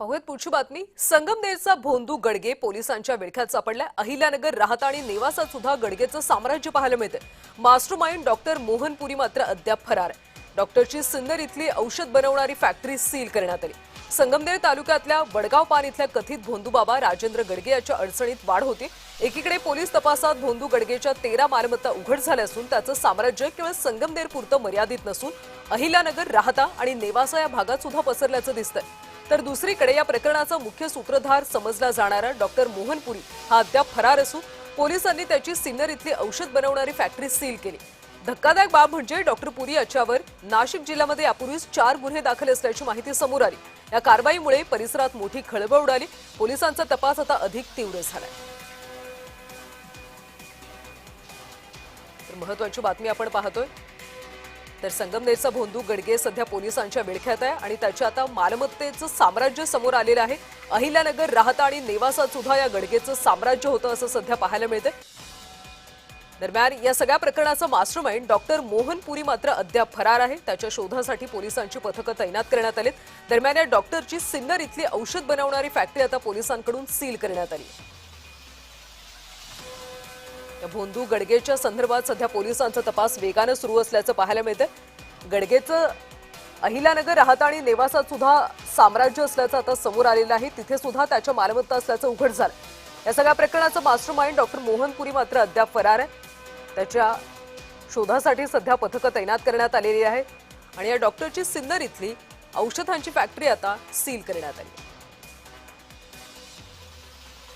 पाहूयात पुढची बातमी। संगमनेरचा भोंदू गडगे पोलिसांच्या विळख्यात सापडला। अहिल्यानगर राहता आणि नेवासात सुद्धा गडगेचं साम्राज्य पाहायला मिळते। मास्टरमाइंड डॉक्टर मोहनपुरी मात्र अद्याप फरार आहे। डॉक्टरची सिन्नर इथली औषध बनवणारी फॅक्टरी सील करण्यात आली। संगमनेर तालुक्यातल्या वडगाव पान इथल्या कथित भोंदूबाबा राजेंद्र गडगे याच्या अडचणीत वाढ होती। एकीकडे पोलीस तपासात भोंदू गडगेच्या 13 मालमत्ता उघड झाल्या असून त्याचं साम्राज्य केवळ संगमनेरपुरतं मर्यादित नसून अहिल्यानगर राहता आणि नेवासा या भागात सुद्धा पसरल्याचं दिसतंय। तर दुसरीकडे या प्रकरणाचा मुख्य सूत्रधार समजला जाणारा डॉक्टर मोहनपुरी हा अद्याप फरार असून पोलिसांनी त्याची सिन्नर इथली औषध बनवणारी फॅक्टरी सील केली। धक्कादायक बाब म्हणजे डॉक्टर पुरी याच्यावर नाशिक जिल्ह्यामध्ये यापूर्वीच 4 गुन्हे दाखल असल्याची माहिती समोर आली। या कारवाईमुळे परिसरात मोठी खळबळ उडाली। पोलिसांचा तपास आता अधिक तीव्र झालाय। तर महत्त्वाची बातमी आपण पाहतोय। तर संगमनेरचा भोंदू गडगे सध्या पोलिसांच्या विळख्यात आहे आणि त्याच्या आता मालमत्तेचं साम्राज्य समोर आलेलं आहे। अहिल्यानगर राहता आणि नेवासात सुद्धा या गडगेचं साम्राज्य होतं असं सध्या पाहायला मिळतंय। दरम्यान या सगळ्या प्रकरणाचा मास्टरमाइंड डॉक्टर मोहनपुरी मात्र अद्याप फरार आहे। त्याच्या शोधासाठी पोलिसांची पथकं तैनात करण्यात आलीत। दरम्यान या डॉक्टरची सिन्नर इथली औषध बनवणारी फॅक्टरी आता पोलिसांकडून सील करण्यात आली। या भोंदू गडगेच्या संदर्भात सध्या पोलिसांचा तपास वेगाने सुरू असल्याचं पाहायला मिळतंय। गडगेचं अहिल्यानगर राहता आणि नेवासात सुद्धा साम्राज्य असल्याचं आता समोर आलेलं आहे। तिथे सुद्धा त्याच्या मालमत्ता असल्याचं उघड झालं। या सगळ्या प्रकरणाचं मास्टरमाइंड डॉक्टर मोहनपुरी मात्र अद्याप फरार आहे। त्याच्या शोधासाठी सध्या पथकं तैनात करण्यात आलेली आहे आणि या डॉक्टरची सिन्नर इथली औषधांची फॅक्टरी आता सील करण्यात आली।